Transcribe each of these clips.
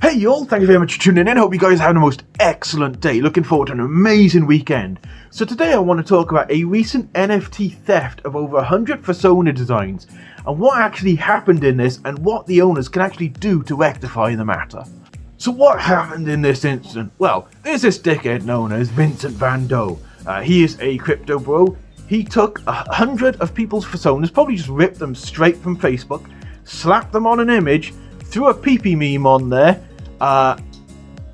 Hey y'all, thank you very much for tuning in. Hope you guys are having the most excellent day. Looking forward to an amazing weekend. So today I want to talk about a recent NFT theft of over 100 persona designs and what actually happened in this and what the owners can actually do to rectify the matter. So what happened in this incident? Well, there's this dickhead known as VincentVanDough. He is a crypto bro. He took 100 of people's personas, probably just ripped them straight from Facebook, slapped them on an image, threw a pee-pee meme on there,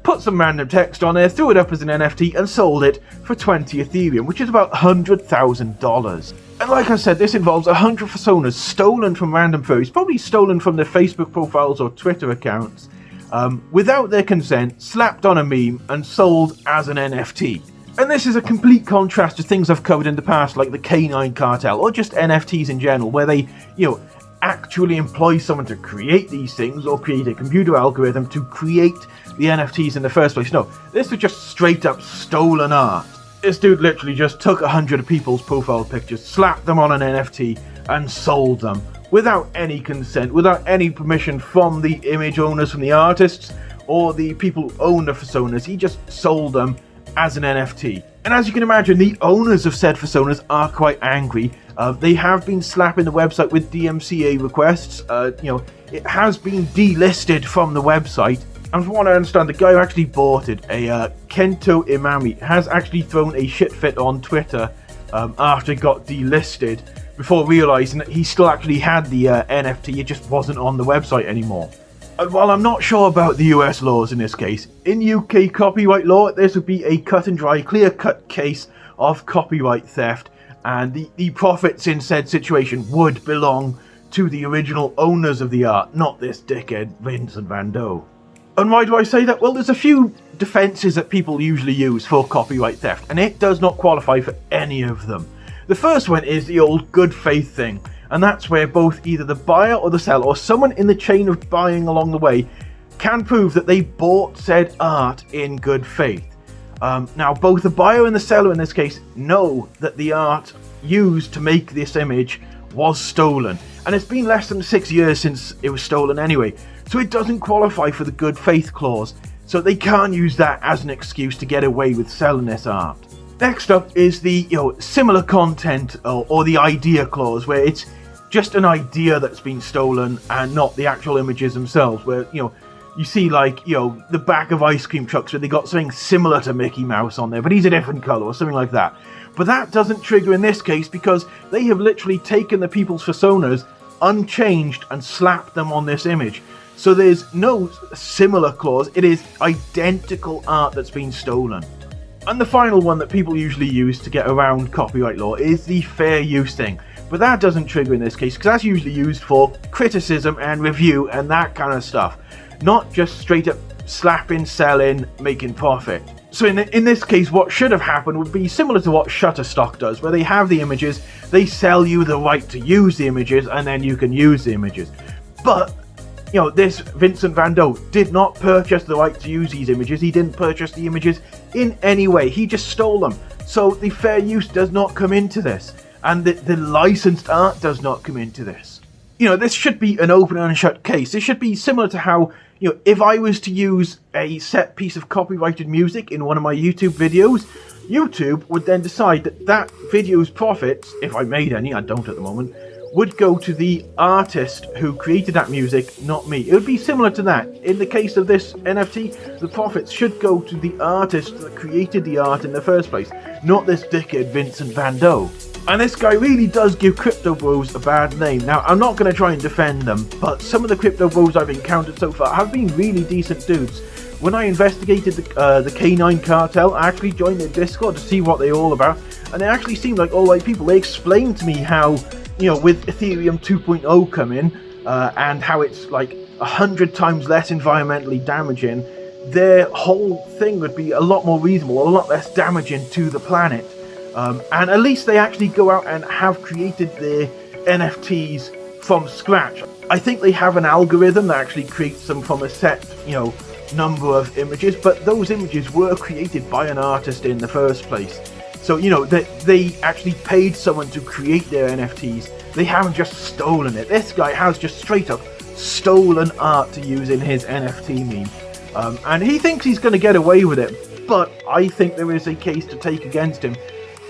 put some random text on there, threw it up as an NFT and sold it for 20 Ethereum, which is about $100,000. And like I said, this involves 100 personas stolen from random furries, probably stolen from their Facebook profiles or Twitter accounts, without their consent, slapped on a meme and sold as an NFT. And this is a complete contrast to things I've covered in the past, like the K9 cartel, or just NFTs in general, where they, actually employ someone to create these things or create a computer algorithm to create the NFTs in the first place. No, this was just straight up stolen art. This dude literally just took 100 of people's profile pictures, slapped them on an NFT and sold them without any consent, without any permission from the image owners, from the artists or the people who own the personas. He just sold them as an NFT. And as you can imagine, the owners of said personas are quite angry. They have been slapping the website with DMCA requests. It has been delisted from the website. And from what I understand, the guy who actually bought it, a Kento Imami, has actually thrown a shit fit on Twitter after it got delisted, before realising that he still actually had the NFT, it just wasn't on the website anymore. And while I'm not sure about the US laws in this case, in UK copyright law, this would be a cut and dry, clear-cut case of copyright theft, and the profits in said situation would belong to the original owners of the art, not this dickhead VincentVanDough. And why do I say that? Well, there's a few defences that people usually use for copyright theft, and it does not qualify for any of them. The first one is the old good faith thing, and that's where both either the buyer or the seller or someone in the chain of buying along the way can prove that they bought said art in good faith. Now, both the buyer and the seller in this case know that the art used to make this image was stolen, and it's been less than 6 years since it was stolen anyway, so it doesn't qualify for the good faith clause, so they can't use that as an excuse to get away with selling this art. Next up is the similar content or the idea clause, where it's just an idea that's been stolen and not the actual images themselves, where you see the back of ice cream trucks where they got something similar to Mickey Mouse on there, but he's a different colour or something like that. But that doesn't trigger in this case because they have literally taken the people's personas unchanged and slapped them on this image. So there's no similar clause, it is identical art that's been stolen. And the final one that people usually use to get around copyright law is the fair use thing. But that doesn't trigger in this case because that's usually used for criticism and review and that kind of stuff. Not just straight up slapping, selling, making profit. So in this case, what should have happened would be similar to what Shutterstock does, where they have the images, they sell you the right to use the images, and then you can use the images. But this VincentVanDough did not purchase the right to use these images. He didn't purchase the images in any way. He just stole them. So the fair use does not come into this. And the licensed art does not come into this. This should be an open and shut case. It should be similar to how, if I was to use a set piece of copyrighted music in one of my YouTube videos, YouTube would then decide that that video's profits, if I made any, I don't at the moment, would go to the artist who created that music, not me. It would be similar to that. In the case of this NFT, the profits should go to the artist that created the art in the first place, not this dickhead VincentVanDough. And this guy really does give crypto bros a bad name. Now, I'm not going to try and defend them, but some of the crypto bros I've encountered so far have been really decent dudes. When I investigated the K9 cartel, I actually joined their Discord to see what they're all about, and they actually seemed like alright people. They explained to me how, with Ethereum 2.0 coming, and how it's like 100 times less environmentally damaging, their whole thing would be a lot more reasonable, a lot less damaging to the planet. And at least they actually go out and have created their NFTs from scratch. I think they have an algorithm that actually creates them from a set, number of images, but those images were created by an artist in the first place. So, they actually paid someone to create their NFTs. They haven't just stolen it. This guy has just straight up stolen art to use in his NFT meme. and he thinks he's going to get away with it, but I think there is a case to take against him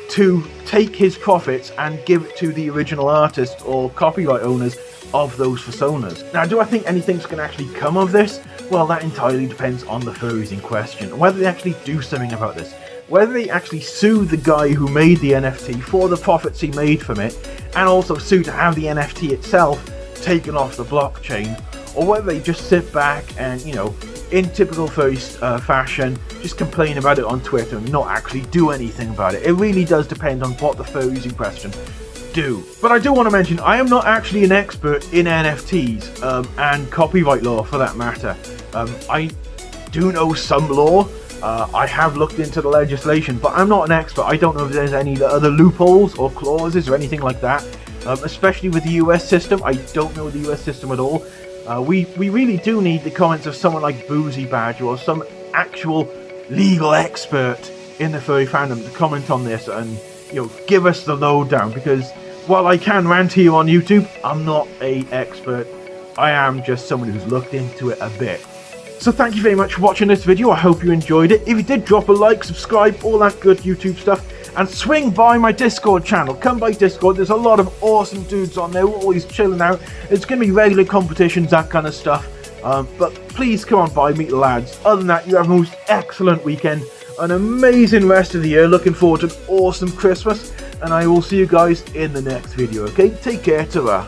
to take his profits and give it to the original artists or copyright owners of those personas. Now, do I think anything's going to actually come of this? Well, that entirely depends on the furries in question, whether they actually do something about this, whether they actually sue the guy who made the NFT for the profits he made from it, and also sue to have the NFT itself taken off the blockchain, or whether they just sit back and, you know, in typical furry fashion, just complain about it on Twitter and not actually do anything about it. It really does depend on what the furries in question do. But I do want to mention, I am not actually an expert in NFTs and copyright law for that matter. I do know some law. I have looked into the legislation, but I'm not an expert. I don't know if there's any other loopholes or clauses or anything like that, especially with the US system. I don't know the US system at all. We really do need the comments of someone like Boozy Badger or some actual legal expert in the furry fandom to comment on this and, you know, give us the lowdown, because while I can rant here on YouTube, I'm not an expert. I am just someone who's looked into it a bit. So thank you very much for watching this video. I hope you enjoyed it. If you did, drop a like, subscribe, all that good YouTube stuff, and swing by my Discord channel. Come by Discord. There's a lot of awesome dudes on there. We're always chilling out. It's going to be regular competitions, that kind of stuff. But please come on by, meet the lads. Other than that, you have a most excellent weekend, an amazing rest of the year. Looking forward to an awesome Christmas, and I will see you guys in the next video. Okay, take care. Ta-ra.